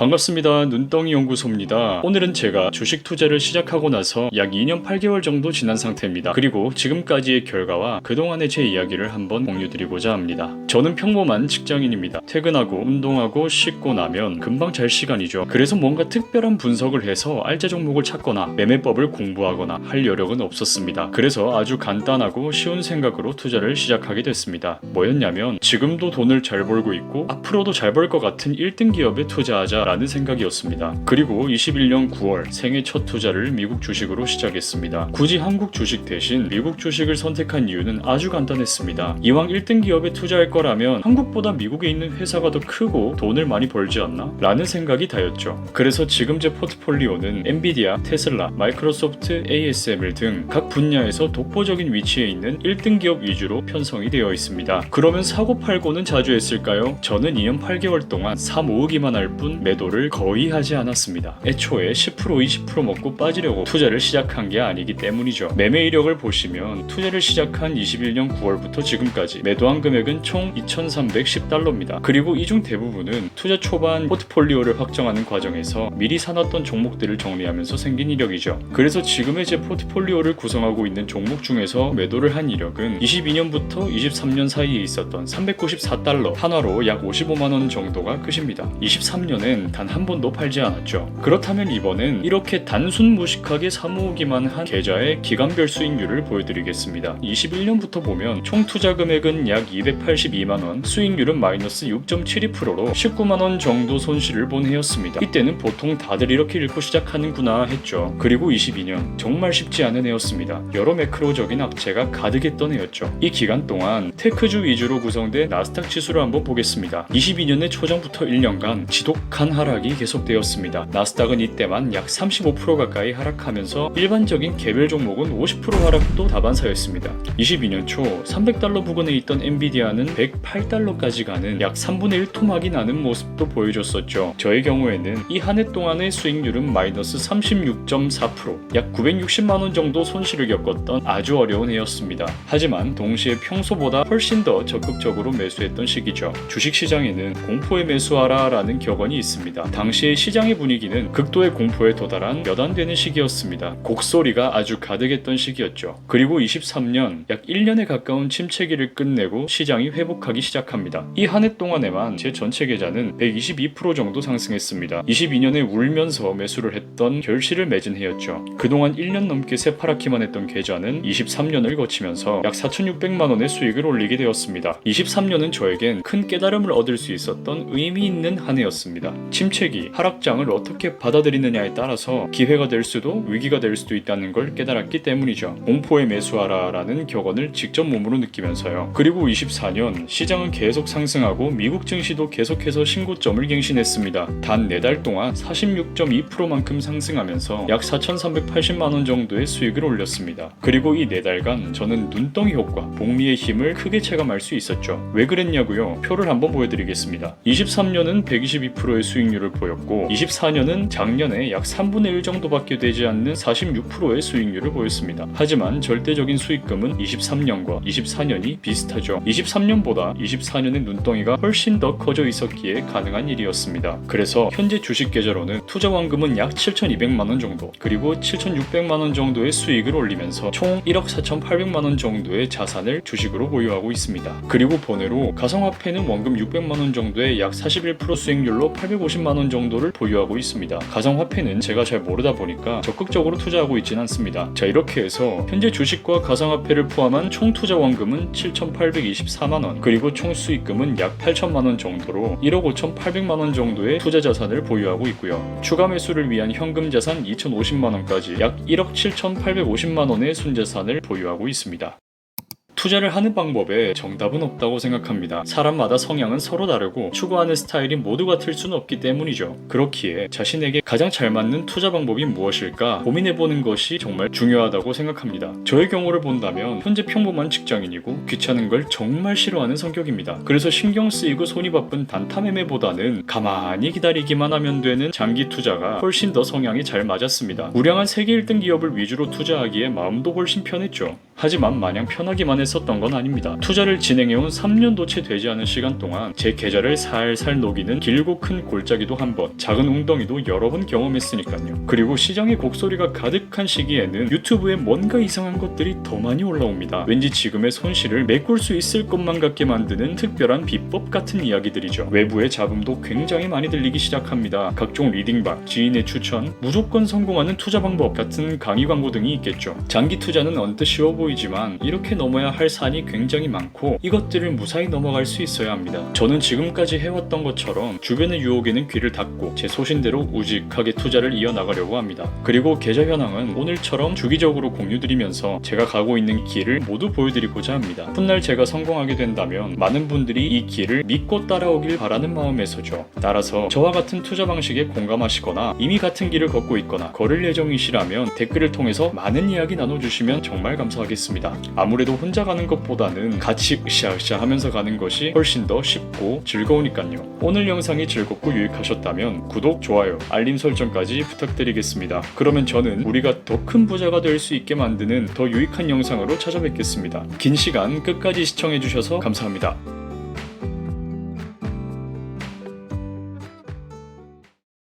반갑습니다. 눈덩이 연구소입니다. 오늘은 제가 주식 투자를 시작하고 나서 약 2년 8개월 정도 지난 상태입니다. 그리고 지금까지의 결과와 그동안의 제 이야기를 한번 공유드리고자 합니다. 저는 평범한 직장인입니다. 퇴근하고 운동하고 씻고 나면 금방 잘 시간이죠. 그래서 뭔가 특별한 분석을 해서 알짜 종목을 찾거나 매매법을 공부하거나 할 여력은 없었습니다. 그래서 아주 간단하고 쉬운 생각으로 투자를 시작하게 됐습니다. 뭐였냐면 지금도 돈을 잘 벌고 있고 앞으로도 잘 벌 것 같은 1등 기업에 투자하자 라는 생각이었습니다. 그리고 21년 9월 생애 첫 투자를 미국 주식으로 시작했습니다. 굳이 한국 주식 대신 미국 주식을 선택한 이유는 아주 간단했습니다. 이왕 1등 기업에 투자할 거라면 한국보다 미국에 있는 회사가 더 크고 돈을 많이 벌지 않나? 라는 생각이 다였죠. 그래서 지금 제 포트폴리오는 엔비디아, 테슬라, 마이크로소프트, ASML 등 각 분야에서 독보적인 위치에 있는 1등 기업 위주로 편성이 되어 있습니다. 그러면 사고 팔고는 자주 했을까요? 저는 2년 8개월 동안 사 모으기만 할 뿐 매도를 거의 하지 않았습니다. 애초에 10% 20% 먹고 빠지려고 투자를 시작한 게 아니기 때문이죠. 매매 이력을 보시면 투자를 시작한 21년 9월부터 지금까지 매도한 금액은 총 2,310달러입니다. 그리고 이 중 대부분은 투자 초반 포트폴리오를 확정하는 과정에서 미리 사놨던 종목들을 정리하면서 생긴 이력이죠. 그래서 지금의 제 포트폴리오를 구성하고 있는 종목 중에서 매도를 한 이력은 22년부터 23년 사이에 있었던 394달러, 한화로 약 55만원 정도가 끝입니다. 23년엔 단 한 번도 팔지 않았죠. 그렇다면 이번엔 이렇게 단순 무식하게 사모으기만 한 계좌의 기간별 수익률을 보여드리겠습니다. 21년부터 보면 총 투자 금액은 약 282만원, 수익률은 마이너스 6.72%로 19만원 정도 손실을 본 해였습니다. 이때는 보통 다들 이렇게 읽고 시작하는구나 했죠. 그리고 22년 정말 쉽지 않은 해였습니다. 여러 매크로적인 악재가 가득했던 해였죠. 이 기간 동안 테크주 위주로 구성된 나스닥 지수를 한번 보겠습니다. 22년의 초정부터 1년간 지독한 하락이 계속되었습니다. 나스닥은 이때만 약 35% 가까이 하락하면서 일반적인 개별 종목은 50% 하락도 다반사였습니다. 22년 초 300달러 부근에 있던 엔비디아는 108달러까지 가는 약 3분의 1 토막이 나는 모습도 보여줬었죠. 저의 경우에는 이 한 해 동안의 수익률은 마이너스 36.4%, 약 960만원 정도 손실을 겪었던 아주 어려운 해였습니다. 하지만 동시에 평소보다 훨씬 더 적극적으로 매수했던 시기죠. 주식시장에는 공포에 매수하라 라는 격언이 있습니다. 당시의 시장의 분위기는 극도의 공포에 도달한 몇 안 되는 시기였습니다. 곡소리가 아주 가득했던 시기였죠. 그리고 23년 약 1년에 가까운 침체기를 끝내고 시장이 회복하기 시작합니다. 이 한 해 동안에만 제 전체 계좌는 122% 정도 상승했습니다. 22년에 울면서 매수를 했던 결실을 맺은 해였죠. 그동안 1년 넘게 새파랗기만 했던 계좌는 23년을 거치면서 약 4,600만원의 수익을 올리게 되었습니다. 23년은 저에겐 큰 깨달음을 얻을 수 있었던 의미 있는 한 해였습니다. 침체기, 하락장을 어떻게 받아들이느냐에 따라서 기회가 될 수도 위기가 될 수도 있다는 걸 깨달았기 때문이죠. 공포에 매수하라 라는 격언을 직접 몸으로 느끼면서요. 그리고 24년 시장은 계속 상승하고 미국 증시도 계속해서 신고점을 갱신했습니다. 단 4달 동안 46.2%만큼 상승하면서 약 4,380만원 정도의 수익을 올렸습니다. 그리고 이 4달간 저는 눈덩이 효과, 복리의 힘을 크게 체감할 수 있었죠. 왜 그랬냐고요? 표를 한번 보여드리겠습니다. 23년은 122%의 수익률을 보였고 24년은 작년에 약 3분의 1 정도밖에 되지 않는 46%의 수익률을 보였습니다. 하지만 절대적인 수익금은 23년과 24년이 비슷하죠. 23년보다 24년의 눈덩이가 훨씬 더 커져 있었기에 가능한 일이었습니다. 그래서 현재 주식 계좌로는 투자 원금은 약 7,200만원 정도, 그리고 7,600만원 정도의 수익을 올리면서 총 1억 4,800만원 정도의 자산을 주식으로 보유하고 있습니다. 그리고 번외로 가상화폐는 원금 600만원 정도의 약 41% 수익률로 850만원 정도를 보유하고 있습니다. 가상화폐는 제가 잘 모르다 보니까 적극적으로 투자하고 있진 않습니다. 자, 이렇게 해서 현재 주식과 가상화폐를 포함한 총 투자 원금은 7,824만원, 그리고 총 수익금은 약 8천만원 정도로 1억 5,800만원 정도의 투자 자산을 보유하고 있고요. 추가 매수를 위한 현금 자산 2,050만원까지 약 1억 7,850만원의 순자산을 보유하고 있습니다. 투자를 하는 방법에 정답은 없다고 생각합니다. 사람마다 성향은 서로 다르고 추구하는 스타일이 모두 같을 수는 없기 때문이죠. 그렇기에 자신에게 가장 잘 맞는 투자 방법이 무엇일까 고민해보는 것이 정말 중요하다고 생각합니다. 저의 경우를 본다면 현재 평범한 직장인이고 귀찮은 걸 정말 싫어하는 성격입니다. 그래서 신경 쓰이고 손이 바쁜 단타 매매보다는 가만히 기다리기만 하면 되는 장기 투자가 훨씬 더 성향이 잘 맞았습니다. 우량한 세계 1등 기업을 위주로 투자하기에 마음도 훨씬 편했죠. 하지만 마냥 편하기만 했었던 건 아닙니다. 투자를 진행해온 3년도 채 되지 않은 시간 동안 제 계좌를 살살 녹이는 길고 큰 골짜기도 한 번, 작은 웅덩이도 여러 번 경험했으니까요. 그리고 시장의 곡소리가 가득한 시기에는 유튜브에 뭔가 이상한 것들이 더 많이 올라옵니다. 왠지 지금의 손실을 메꿀 수 있을 것만 같게 만드는 특별한 비법 같은 이야기들이죠. 외부의 잡음도 굉장히 많이 들리기 시작합니다. 각종 리딩방, 지인의 추천, 무조건 성공하는 투자 방법 같은 강의 광고 등이 있겠죠. 장기 투자는 언뜻 쉬워 보이지만 이렇게 넘어야 할 산이 굉장히 많고 이것들을 무사히 넘어갈 수 있어야 합니다. 저는 지금까지 해왔던 것처럼 주변의 유혹에는 귀를 닫고 제 소신대로 우직하게 투자를 이어나가려고 합니다. 그리고 계좌 현황은 오늘처럼 주기적으로 공유드리면서 제가 가고 있는 길을 모두 보여드리고자 합니다. 훗날 제가 성공하게 된다면 많은 분들이 이 길을 믿고 따라오길 바라는 마음에서죠. 따라서 저와 같은 투자 방식에 공감하시거나 이미 같은 길을 걷고 있거나 걸을 예정이시라면 댓글을 통해서 많은 이야기 나눠주시면 정말 감사하겠습니다. 아무래도 혼자 가는 것보다는 같이 으쌰으쌰 하면서 가는 것이 훨씬 더 쉽고 즐거우니까요. 오늘 영상이 즐겁고 유익하셨다면 구독, 좋아요, 알림 설정까지 부탁드리겠습니다. 그러면 저는 우리가 더 큰 부자가 될 수 있게 만드는 더 유익한 영상으로 찾아뵙겠습니다. 긴 시간 끝까지 시청해주셔서 감사합니다.